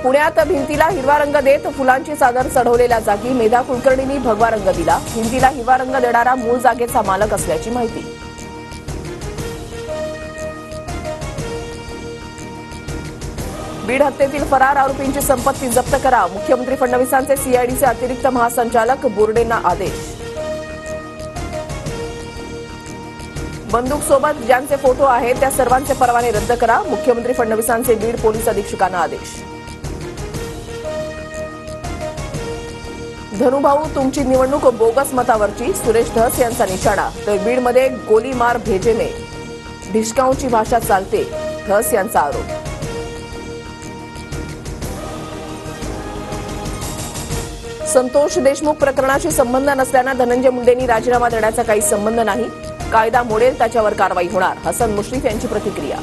पुण्यात भिंतीला हिरवा रंग देत फुलांची चादर चढवलेल्या जागी मेधा कुलकर्णींनी भगवा रंग दिला. भिंतीला हिरवा रंग देणारा मूळ जागेचा मालक असल्याची माहिती. बीड हत्येतील फरार आरोपींची संपत्ती जप्त करा. मुख्यमंत्री फडणवीसांचे सीआयडीचे अतिरिक्त महासंचालक बोर्डेंना आदेश. बंदूकसोबत ज्यांचे फोटो आहेत त्या सर्वांचे परवाने रद्द करा. मुख्यमंत्री फडणवीसांचे बीड पोलीस अधीक्षकांना आदेश. धनुभाऊ तुमची निवडणूक बोगस मतावरची, सुरेश धस यांचा निशाणा. तर बीडमध्ये गोलीमार भेजेने ढिशकाऊची भाषा चालते, धस यांचा आरोप. संतोष देशमुख प्रकरणाशी संबंध नसल्यानं धनंजय मुंडेंनी राजीनामा देण्याचा काही संबंध नाही. कायदा मोडेल त्याच्यावर कारवाई होणार, हसन मुश्रीफ यांची प्रतिक्रिया.